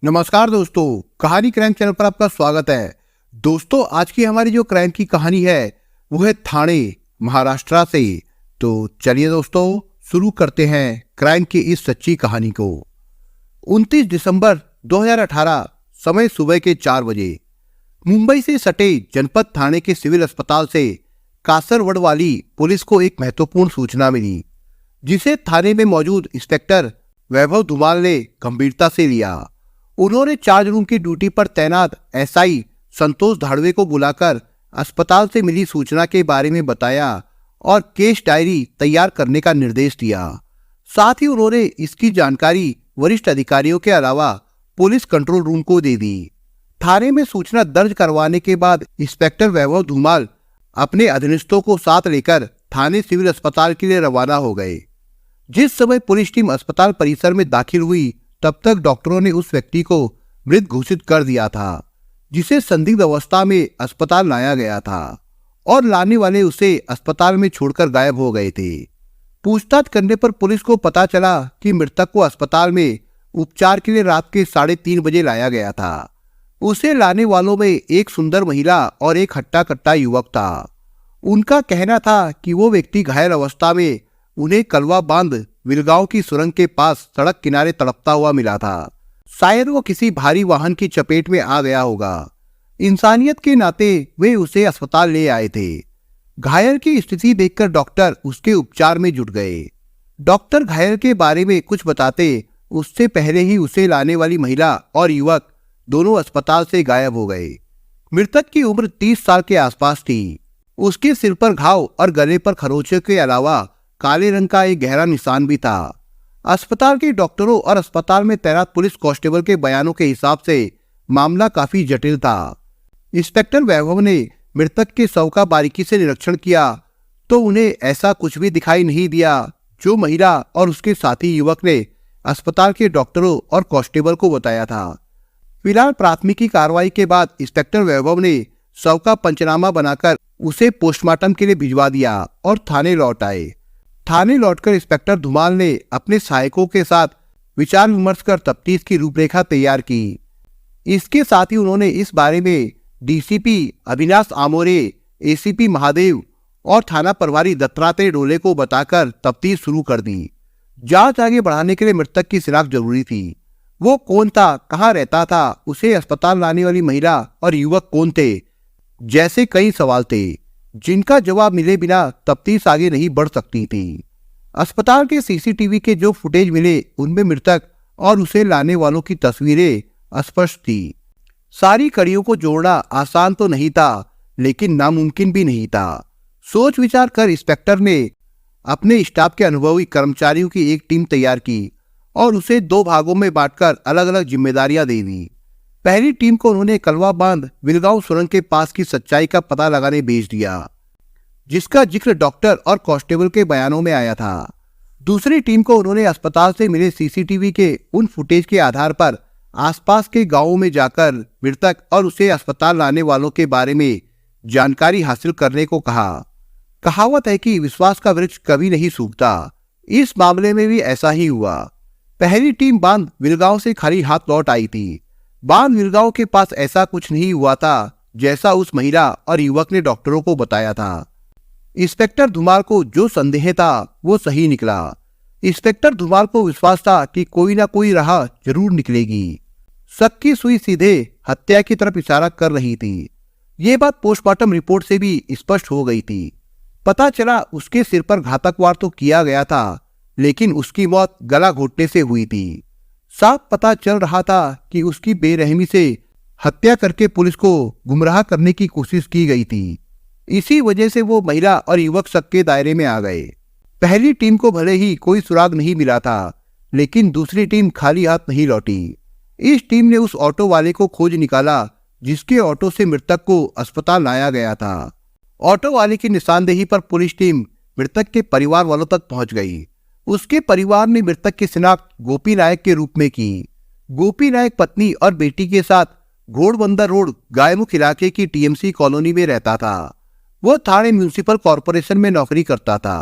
नमस्कार दोस्तों, कहानी क्राइम चैनल पर आपका स्वागत है। दोस्तों, आज की हमारी जो क्राइम की कहानी है वो है ठाणे महाराष्ट्र से। तो चलिए दोस्तों, शुरू करते हैं क्राइम की इस सच्ची कहानी को। 29 दिसंबर 2018 समय सुबह के 4 बजे मुंबई से सटे जनपद ठाणे के सिविल अस्पताल से कासरवड़ वाली पुलिस को एक महत्वपूर्ण सूचना मिली, जिसे थाने में मौजूद इंस्पेक्टर वैभव धुमाल ने गंभीरता से लिया। उन्होंने चार्ज रूम की ड्यूटी पर तैनात एसआई संतोष धाड़वे को बुलाकर अस्पताल से मिली सूचना के बारे में बताया और केस डायरी तैयार करने का निर्देश दिया। साथ ही उन्होंने इसकी जानकारी वरिष्ठ अधिकारियों के अलावा पुलिस कंट्रोल रूम को दे दी। थाने में सूचना दर्ज करवाने के बाद इंस्पेक्टर वैभव धुमाल अपने अधीनस्थों को साथ लेकर थाने सिविल अस्पताल के लिए रवाना हो गए। जिस समय पुलिस टीम अस्पताल परिसर में दाखिल हुई, तब तक डॉक्टरों ने उस व्यक्ति को मृत घोषित कर दिया था, जिसे संदिग्ध अवस्था में अस्पताल लाया गया था और लाने वाले उसे अस्पताल में छोड़कर गायब हो गए थे। पूछताछ करने पर पुलिस को पता चला कि मृतक को अस्पताल में उपचार के लिए रात के 3:30 बजे लाया गया था। उसे लाने वालों में एक सुंदर महिला और एक हट्टा कट्टा युवक था। उनका कहना था कि वो व्यक्ति घायल अवस्था में उन्हें कलवा बांध विलगांव की सुरंग के पास सड़क किनारे तड़पता हुआ मिला था। शायद वो किसी भारी वाहन की चपेट में आ गया होगा। इंसानियत के नाते वे उसे अस्पताल ले आए थे। घायल की स्थिति देखकर डॉक्टर उसके उपचार में जुट गए। डॉक्टर घायल के बारे में कुछ बताते उससे पहले ही उसे लाने वाली महिला और युवक दोनों अस्पताल से गायब हो गए। मृतक की उम्र 30 साल के आसपास थी। उसके सिर पर घाव और गले पर खरोंचे के अलावा काले रंग का एक गहरा निशान भी था। अस्पताल के डॉक्टरों और अस्पताल में तैनात पुलिस कांस्टेबल के बयानों के हिसाब से मामला काफी जटिल था। इंस्पेक्टर वैभव ने मृतक के शव का बारीकी से निरीक्षण किया तो उन्हें ऐसा कुछ भी दिखाई नहीं दिया जो महिला और उसके साथी युवक ने अस्पताल के डॉक्टरों और कांस्टेबल को बताया था। फिलहाल प्राथमिकी कार्रवाई के बाद इंस्पेक्टर वैभव ने शव का पंचनामा बनाकर उसे पोस्टमार्टम के लिए भिजवा दिया और थाने लौट आए। थाने लौटकर इंस्पेक्टर धुमाल ने अपने सहायकों के साथ विचार विमर्श कर तफ्तीश की रूपरेखा तैयार की। इसके साथ ही उन्होंने इस बारे में डीसीपी अविनाश आमोरे, एसीपी महादेव और थाना प्रभारी दत्तात्रेय डोले को बताकर तफ्तीश शुरू कर दी। जांच आगे बढ़ाने के लिए मृतक की शिनाख्त जरूरी थी। वो कौन था, कहाँ रहता था, उसे अस्पताल लाने वाली महिला और युवक कौन थे, जैसे कई सवाल थे जिनका जवाब मिले बिना तफ्तीश आगे नहीं बढ़ सकती थी। अस्पताल के सीसीटीवी के जो फुटेज मिले उनमें मृतक और उसे लाने वालों की तस्वीरें स्पष्ट थी। सारी कड़ियों को जोड़ना आसान तो नहीं था, लेकिन नामुमकिन भी नहीं था। सोच विचार कर इंस्पेक्टर ने अपने स्टाफ के अनुभवी कर्मचारियों की एक टीम तैयार की और उसे 2 भागों में बांटकर अलग अलग जिम्मेदारियां दे दी। पहली टीम को उन्होंने कलवा बांध विलगांव सुरंग के पास की सच्चाई का पता लगाने भेज दिया, जिसका जिक्र डॉक्टर और कांस्टेबल के बयानों में आया था। दूसरी टीम को उन्होंने अस्पताल से मिले सीसीटीवी के उन फुटेज के आधार पर आसपास के गांवों में जाकर मृतक और उसे अस्पताल लाने वालों के बारे में जानकारी हासिल करने को कहा। कहावत है कि विश्वास का वृक्ष कभी नहीं सूखता। इस मामले में भी ऐसा ही हुआ। पहली टीम बांध विलगांव से खाली हाथ लौट आई थी। बांध विलगांव के पास ऐसा कुछ नहीं हुआ था जैसा उस महिला और युवक ने डॉक्टरों को बताया था। इंस्पेक्टर धुमाल को जो संदेह था वो सही निकला। इंस्पेक्टर धुमाल को विश्वास था कि कोई ना कोई राह जरूर निकलेगी। शक की सुई सीधे हत्या की तरफ इशारा कर रही थी। ये बात पोस्टमार्टम रिपोर्ट से भी स्पष्ट हो गई थी। पता चला उसके सिर पर घातक वार तो किया गया था, लेकिन उसकी मौत गला घोटने से हुई थी। साफ पता चल रहा था कि उसकी बेरहमी से हत्या करके पुलिस को गुमराह करने की कोशिश की गई थी। इसी वजह से वो महिला और युवक शक के दायरे में आ गए। पहली टीम को भले ही कोई सुराग नहीं मिला था, लेकिन दूसरी टीम खाली हाथ नहीं लौटी। इस टीम ने उस ऑटो वाले को खोज निकाला जिसके ऑटो से मृतक को अस्पताल लाया गया था। ऑटो वाले की निशानदेही पर पुलिस टीम मृतक के परिवार वालों तक पहुंच गई। उसके परिवार ने मृतक की शिनाख्त गोपी नायक के रूप में की। गोपी नायक पत्नी और बेटी के साथ घोड़बंदर रोड गायमुख इलाके की टीएमसी कॉलोनी में रहता था। वो थाने म्यूनिसिपल कॉरपोरेशन में नौकरी करता था।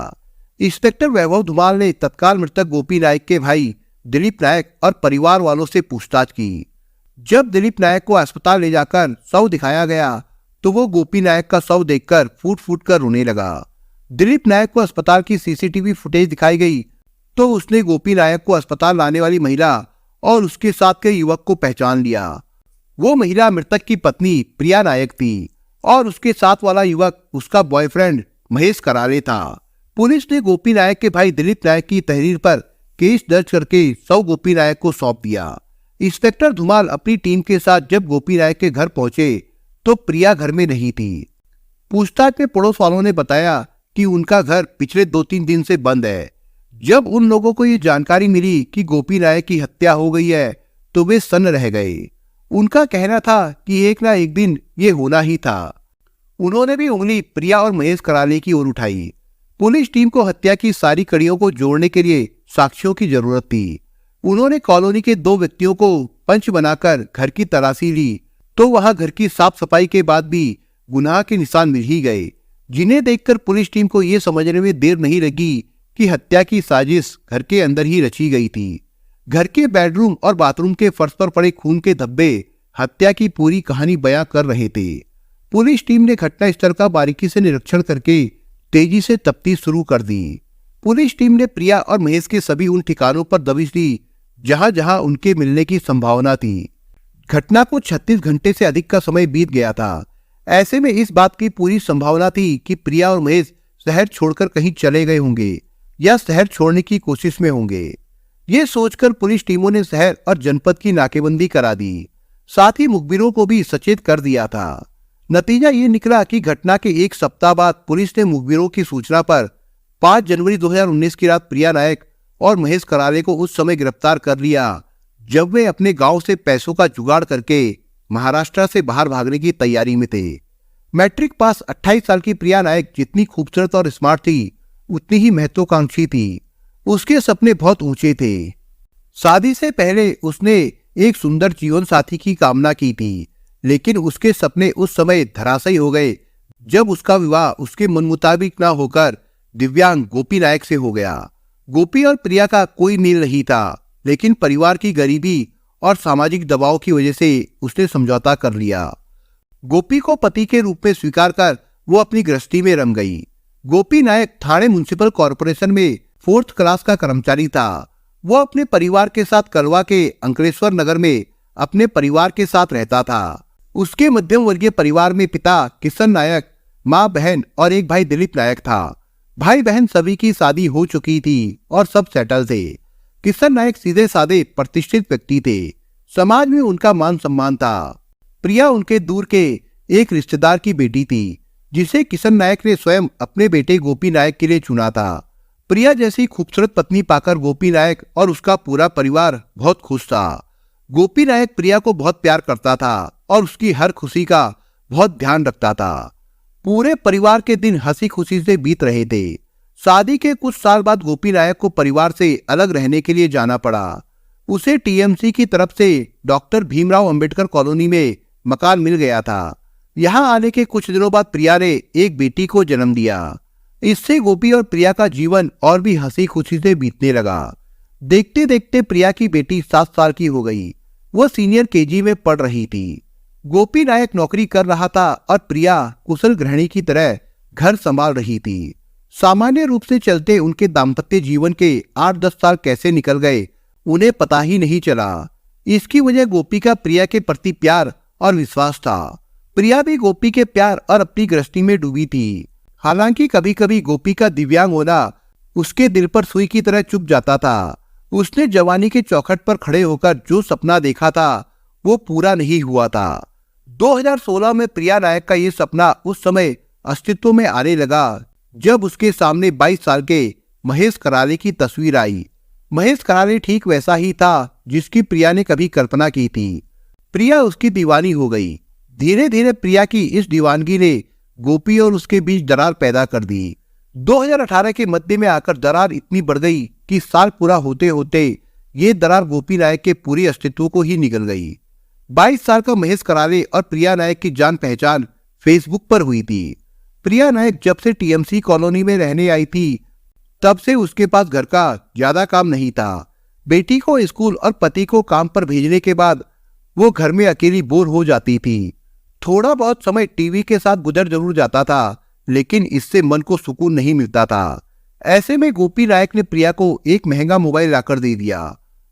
इंस्पेक्टर वैभव धुमाल ने तत्काल मृतक गोपी नायक के भाई दिलीप नायक और परिवार वालों से पूछताछ की। जब दिलीप नायक को अस्पताल ले जाकर शव दिखाया गया तो वो गोपी नायक का शव देखकर फूट फूट कर रोने लगा। दिलीप नायक को अस्पताल की सीसीटीवी फुटेज दिखाई गई तो उसने गोपी नायक को अस्पताल लाने वाली महिला और उसके साथ के युवक को पहचान लिया। वो महिला मृतक की पत्नी प्रिया नायक थी और उसके साथ वाला युवक उसका बॉयफ्रेंड महेश कराले था। पुलिस ने गोपी नायक के भाई दिलीप नायक की तहरीर पर केस दर्ज करके शव गोपी नायक को सौंप दिया। इंस्पेक्टर धुमाल अपनी टीम के साथ जब गोपी नायक के घर पहुंचे तो प्रिया घर में नहीं थी। पूछताछ में पड़ोस वालों ने बताया कि उनका घर पिछले 2-3 दिन से बंद है। जब उन लोगों को ये जानकारी मिली कि गोपी नायक की हत्या हो गई है तो वे सन्न रह गए। उनका कहना था कि एक ना एक दिन ये होना ही था। उन्होंने भी उंगली प्रिया और महेश कराले की ओर उठाई। पुलिस टीम को हत्या की सारी कड़ियों को जोड़ने के लिए साक्ष्यों की जरूरत थी। उन्होंने कॉलोनी के 2 व्यक्तियों को पंच बनाकर घर की तलाशी ली तो वहां घर की साफ सफाई के बाद भी गुनाह के निशान मिल ही गए, जिन्हें देखकर पुलिस टीम को यह समझने में देर नहीं लगी कि हत्या की साजिश घर के अंदर ही रची गई थी। घर के बेडरूम और बाथरूम के फर्श पर पड़े खून के धब्बे हत्या की पूरी कहानी बयां कर रहे थे। पुलिस टीम ने घटनास्थल का बारीकी से निरीक्षण करके तेजी से तफ्तीश शुरू कर दी। पुलिस टीम ने प्रिया और महेश के सभी उन ठिकानों पर दबिश दी जहां जहां उनके मिलने की संभावना थी। घटना को 36 घंटे से अधिक का समय बीत गया था। ऐसे में इस बात की पूरी संभावना थी कि प्रिया और महेश शहर छोड़कर कहीं चले गए होंगे या शहर छोड़ने की कोशिश में होंगे। ये सोचकर पुलिस टीमों ने शहर और जनपद की नाकेबंदी करा दी, साथ ही मुखबिरों को भी सचेत कर दिया था। नतीजा ये निकला कि घटना के 1 सप्ताह बाद पुलिस ने मुखबिरों की सूचना पर 5 जनवरी 2019 की रात प्रिया नायक और महेश कराले को उस समय गिरफ्तार कर लिया जब वे अपने गांव से पैसों का जुगाड़ करके महाराष्ट्र से बाहर भागने की तैयारी में थे। मैट्रिक पास 28 साल की प्रिया नायक जितनी खूबसूरत और स्मार्ट थी उतनी ही महत्वाकांक्षी थी। उसके सपने बहुत ऊंचे थे। शादी से पहले उसने एक सुंदर जीवन साथी की कामना की थी, लेकिन उसके सपने उस समय धराशायी हो गए जब उसका विवाह उसके मन मुताबिक न होकर दिव्यांग गोपी नायक से हो गया। गोपी और प्रिया का कोई मेल नहीं था, लेकिन परिवार की गरीबी और सामाजिक दबाव की वजह से उसने समझौता कर लिया। गोपी को पति के रूप में स्वीकार कर वो अपनी गृहस्थी में रम गई। गोपी नायक ठाणे म्युनिसिपल कॉर्पोरेशन में 4th क्लास का कर्मचारी था। वो अपने परिवार के साथ कलवा के अंकलेश्वर नगर में अपने परिवार के साथ रहता था। उसके मध्यम वर्गीय परिवार में पिता किशन नायक, माँ बहन और एक भाई दिलीप नायक था। भाई बहन सभी की शादी हो चुकी थी और सब सेटल थे। किशन नायक सीधे साधे प्रतिष्ठित व्यक्ति थे। समाज में उनका मान सम्मान था। प्रिया उनके दूर के एक रिश्तेदार की बेटी थी जिसे किशन नायक ने स्वयं अपने बेटे गोपी नायक के लिए चुना था। प्रिया जैसी खूबसूरत पत्नी पाकर गोपी नायक और उसका पूरा परिवार बहुत खुश था। गोपी नायक प्रिया को बहुत प्यार करता था और उसकी हर खुशी का बहुत ध्यान रखता था। पूरे परिवार के दिन हंसी खुशी से बीत रहे थे। शादी के कुछ साल बाद गोपी नायक को परिवार से अलग रहने के लिए जाना पड़ा। उसे टीएमसी की तरफ से डॉक्टर भीमराव अंबेडकर कॉलोनी में मकान मिल गया था। यहाँ आने के कुछ दिनों बाद प्रिया ने एक बेटी को जन्म दिया। इससे गोपी और प्रिया का जीवन और भी हंसी खुशी से बीतने लगा। देखते देखते प्रिया की बेटी 7 साल की हो गई। वह सीनियर केजी में पढ़ रही थी। गोपी नायक नौकरी कर रहा था और प्रिया कुशल गृहिणी की तरह घर संभाल रही थी। सामान्य रूप से चलते उनके दाम्पत्य जीवन के 8-10 साल कैसे निकल गए उन्हें पता ही नहीं चला। इसकी वजह गोपी का प्रिया के प्रति प्यार और विश्वास था। प्रिया भी गोपी के प्यार और अपनी गृहस्थी में डूबी थी। हालांकि कभी कभी गोपी का दिव्यांग होना उसके दिल पर सुई की तरह चुभ जाता था। उसने जवानी के चौखट पर खड़े होकर जो सपना देखा था वो पूरा नहीं हुआ था। 2016 में प्रिया नायक का ये सपना उस समय अस्तित्व में आने लगा जब उसके सामने 22 साल के महेश कराले की तस्वीर आई। महेश कराले ठीक वैसा ही था जिसकी प्रिया ने कभी कल्पना की थी। प्रिया उसकी दीवानी हो गई। धीरे धीरे प्रिया की इस दीवानगी ने गोपी और उसके बीच दरार पैदा कर दी। 2018 के मध्य में आकर दरार इतनी बढ़ गई कि साल पूरा होते होते ये दरार गोपी नायक के पूरे अस्तित्व को ही निगल गई। 22 साल का महेश कराले और प्रिया नायक की जान पहचान फेसबुक पर हुई थी। प्रिया नायक जब से टीएमसी कॉलोनी में रहने आई थी तब से उसके पास घर का ज्यादा काम नहीं था। बेटी को स्कूल और पति को काम पर भेजने के बाद वो घर में अकेली बोर हो जाती थी। थोड़ा बहुत समय टीवी के साथ गुजर जरूर जाता था, लेकिन इससे मन को सुकून नहीं मिलता था। ऐसे में गोपी नायक ने प्रिया को एक महंगा मोबाइल लाकर दे दिया।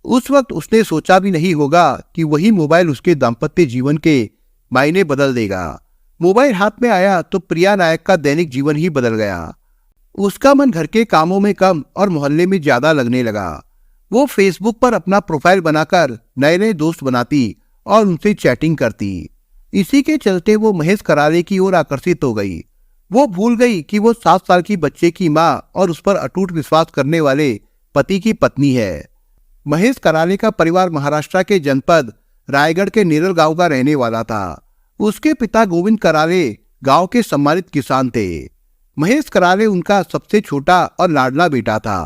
उस वक्त उसने सोचा भी नहीं होगा कि वही मोबाइल उसके दाम्पत्य जीवन के मायने बदल देगा। मोबाइल हाथ में आया तो प्रिया नायक का दैनिक जीवन ही बदल गया। उसका मन घर के कामों में कम और मोहल्ले में ज्यादा लगने लगा। वो फेसबुक पर अपना प्रोफाइल बनाकर नए नए दोस्त बनाती और उनसे चैटिंग करती। इसी के चलते वो महेश करारे की ओर आकर्षित हो गई। वो भूल गई कि वो 7 साल की बच्चे की माँ और उस पर अटूट विश्वास करने वाले पति की पत्नी है। महेश करारे का परिवार महाराष्ट्र के जनपद रायगढ़ के नेरल गांव का रहने वाला था। उसके पिता गोविंद करारे गांव के सम्मानित किसान थे। महेश करारे उनका सबसे छोटा और लाडला बेटा था।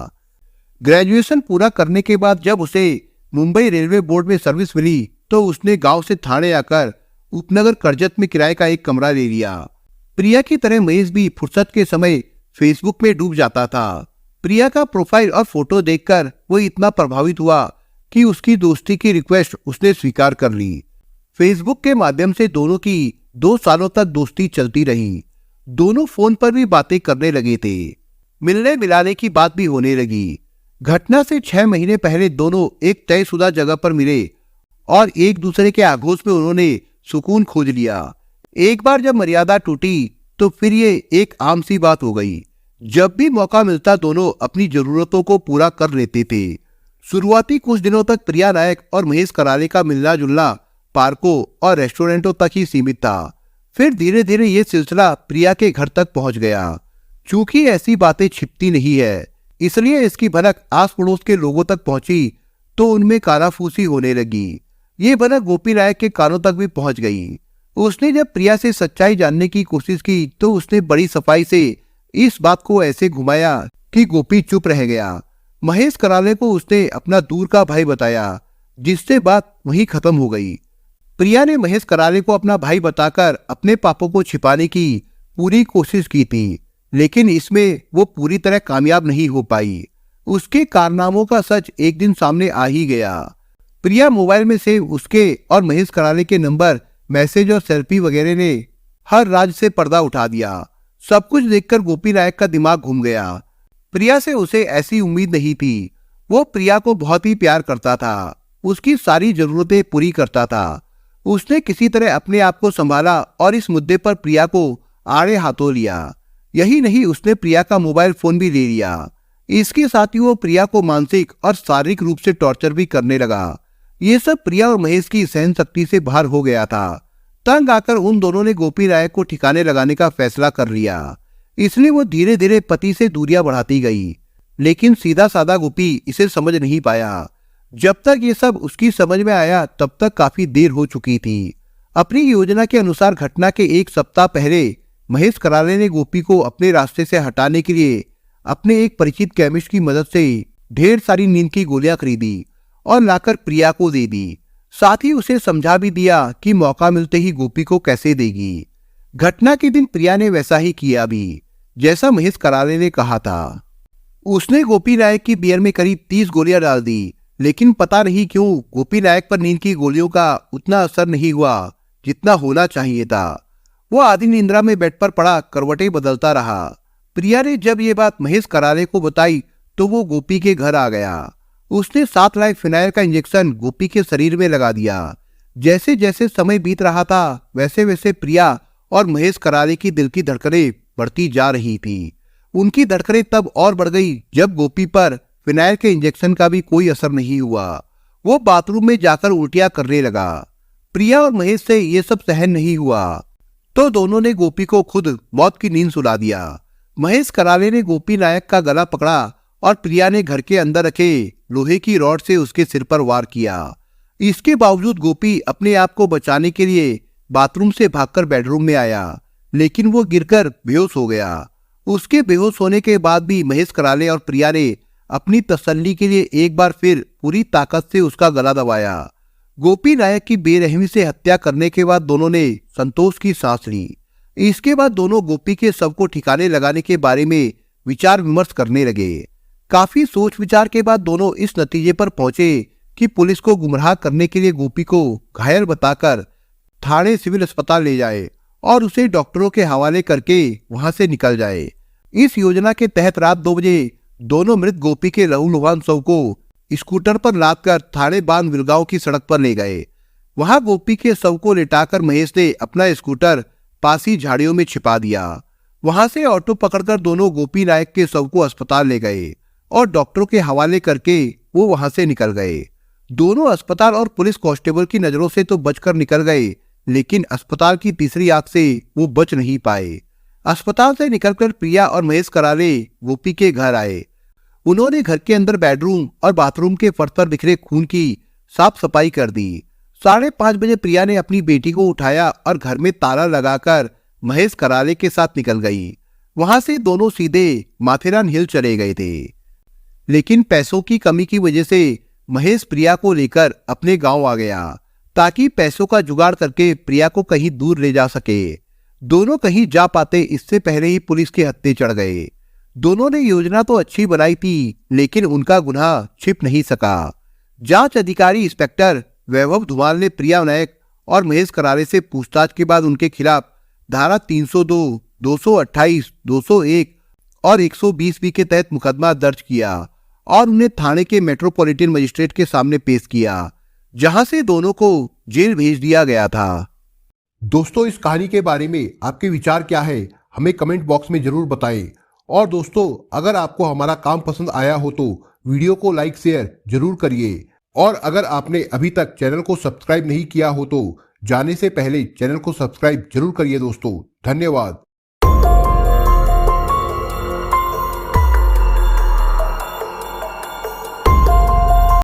ग्रेजुएशन पूरा करने के बाद जब उसे मुंबई रेलवे बोर्ड में सर्विस मिली तो उसने गांव से ठाणे आकर उपनगर कर्जत में किराए का एक कमरा ले लिया। प्रिया की तरह महेश भी फुर्सत के समय फेसबुक में डूब जाता था। प्रिया का प्रोफाइल और फोटो देखकर वो इतना प्रभावित हुआ कि उसकी दोस्ती की रिक्वेस्ट उसने स्वीकार कर ली। फेसबुक के माध्यम से दोनों की 2 सालों तक दोस्ती चलती रही। दोनों फोन पर भी बातें करने लगे थे। मिलने मिलाने की बात भी होने लगी। घटना से 6 महीने पहले दोनों एक तयशुदा जगह पर मिले और एक दूसरे के आगोश में उन्होंने सुकून खोज लिया। एक बार जब मर्यादा टूटी तो फिर ये एक आम सी बात हो गई। जब भी मौका मिलता दोनों अपनी जरूरतों को पूरा कर लेते थे। शुरुआती कुछ दिनों तक प्रिया नायक और महेश करारे का मिलना जुलना पार्कों और रेस्टोरेंटों तक ही सीमित था। फिर धीरे धीरे ये सिलसिला प्रिया के घर तक पहुंच गया। चूंकि ऐसी बातें छिपती नहीं है, इसलिए इसकी भनक आस पड़ोस के लोगों तक पहुंची तो उनमें कानाफूसी होने लगी। ये भनक गोपी नायक के कानों तक भी पहुंच गई। उसने जब प्रिया से सच्चाई जानने की कोशिश की तो उसने बड़ी सफाई से इस बात को ऐसे घुमाया कि गोपी चुप रह गया। महेश करारे को उसने अपना दूर का भाई बताया, जिससे बात वहीं खत्म हो गई। प्रिया ने महेश करारे को अपना भाई बताकर अपने पापों को छिपाने की पूरी कोशिश की थी, लेकिन इसमें वो पूरी तरह कामयाब नहीं हो पाई। उसके कारनामों का सच एक दिन सामने आ ही गया। प्रिया मोबाइल में से उसके और महेश करारे के नंबर, मैसेज और सेल्फी वगैरह ने हर राज से पर्दा उठा दिया। सब कुछ देखकर गोपी नायक का दिमाग घूम गया। प्रिया से उसे ऐसी उम्मीद नहीं थी। वो प्रिया को बहुत ही प्यार करता था, उसकी सारी जरूरतें पूरी करता था। उसने किसी तरह अपने आप को संभाला और इस मुद्दे पर प्रिया को आड़े हाथों लिया। यही नहीं, उसने प्रिया का मोबाइल फोन भी ले लिया। इसके साथ ही वो प्रिया को मानसिक और शारीरिक रूप से टॉर्चर भी करने लगा। ये सब प्रिया और महेश की सहन शक्ति से बाहर हो गया था। तंग आकर उन दोनों ने गोपी नायक को ठिकाने लगाने का फैसला कर लिया। इसलिए वो धीरे धीरे पति से दूरियां बढ़ाती गई, लेकिन सीधा साधा गोपी इसे समझ नहीं पाया। जब तक ये सब उसकी समझ में आया तब तक काफी देर हो चुकी थी। अपनी योजना के अनुसार घटना के 1 सप्ताह पहले महेश करारे ने गोपी को अपने रास्ते से हटाने के लिए अपने एक परिचित केमिस्ट की मदद से ढेर सारी नींद की गोलियां खरीदी और लाकर प्रिया को दे दी। साथ ही उसे समझा भी दिया कि मौका मिलते ही गोपी को कैसे देगी। घटना के दिन प्रिया ने वैसा ही किया भी, जैसा महेश करारे ने कहा था। उसने गोपी नायक की बियर में करीब 30 गोलियां डाल दी, लेकिन पता नहीं क्यों गोपी नायक पर नींद की गोलियों का उतना असर नहीं हुआ जितना होना चाहिए था। वो आधी निंद्रा में बेड पर पड़ा करवटें बदलता रहा। प्रिया ने जब ये बात महेश करारे को बताई तो वो गोपी के घर आ गया। उसने 7 लाख फिनाइल का इंजेक्शन गोपी के शरीर में लगा दिया। जैसे जैसे समय बीत रहा था वैसे वैसे प्रिया और महेश करारे की दिल की धड़कनें बढ़ती जा रही थी। उनकी धड़कनें तब और बढ़ गई जब गोपी पर फिनाइल के इंजेक्शन का भी कोई असर नहीं हुआ। वो बाथरूम में जाकर उल्टियां करने लगा। प्रिया और महेश से ये सब सहन नहीं हुआ तो दोनों ने गोपी को खुद मौत की नींद सुला दिया। महेश करारे ने गोपी नायक का गला पकड़ा और प्रिया ने घर के अंदर रखे लोहे की रॉड से उसके सिर पर वार किया। इसके बावजूद गोपी अपने आप को बचाने के लिए बाथरूम से भागकर बेडरूम में आया, लेकिन वो गिरकर बेहोश हो गया। उसके बेहोश होने के बाद भी महेश करारे और प्रिया ने अपनी तसल्ली के लिए एक बार फिर पूरी ताकत से उसका गला दबाया। गोपी नायक की बेरहमी से हत्या करने के बाद दोनों ने संतोष की सांस ली। इसके बाद दोनों गोपी के शव को ठिकाने लगाने के बारे में विचार विमर्श करने लगे। काफी सोच विचार के बाद दोनों इस नतीजे पर पहुंचे कि पुलिस को गुमराह करने के लिए गोपी को घायल बताकर थाने सिविल अस्पताल ले जाए और उसे डॉक्टरों के हवाले करके वहां से निकल जाए। इस योजना के तहत रात 2 बजे दोनों मृत गोपी के लहूलुहान शव को स्कूटर पर लादकर थाने बांध विलगांव की सड़क पर ले गए। वहां गोपी के शव को लेटाकर महेश ने अपना स्कूटर पासी झाड़ियों में छिपा दिया। वहां से ऑटो पकड़कर दोनों गोपी नायक के शव को अस्पताल ले गए और डॉक्टरों के हवाले करके वो वहां से निकल गए। दोनों अस्पताल और पुलिस कांस्टेबल की नजरों से तो बचकर निकल गए, लेकिन अस्पताल की तीसरी आंख से वो बच नहीं पाए। अस्पताल से निकलकर प्रिया और महेश करारे गोपी के घर आए। उन्होंने घर के अंदर बेडरूम और बाथरूम के फर्श पर बिखरे खून की साफ सफाई कर दी। 5:30 बजे प्रिया ने अपनी बेटी को उठाया और घर में ताला लगाकर महेश करारे के साथ निकल गई। वहां से दोनों सीधे माथेरान हिल चले गए थे, लेकिन पैसों की कमी की वजह से महेश प्रिया को लेकर अपने गांव आ गया ताकि पैसों का जुगाड़ करके प्रिया को कहीं दूर ले जा सके। दोनों कहीं जा पाते इससे पहले ही पुलिस के हत्थे चढ़ गए। दोनों ने योजना तो अच्छी बनाई थी, लेकिन उनका गुनाह छिप नहीं सका। जांच अधिकारी इंस्पेक्टर वैभव धुमाल ने प्रिया नायक और महेश करारे से पूछताछ के बाद उनके खिलाफ धारा 302, 228, 201 और 120B के तहत मुकदमा दर्ज किया और उन्हें थाने के मेट्रोपॉलिटन मजिस्ट्रेट के सामने पेश किया, जहां से दोनों को जेल भेज दिया गया था। दोस्तों, इस कहानी के बारे में आपके विचार क्या है, हमें कमेंट बॉक्स में जरूर बताएं। और दोस्तों, अगर आपको हमारा काम पसंद आया हो तो वीडियो को लाइक शेयर जरूर करिए। और अगर आपने अभी तक चैनल को सब्सक्राइब नहीं किया हो तो जाने से पहले चैनल को सब्सक्राइब जरूर करिए दोस्तों। धन्यवाद।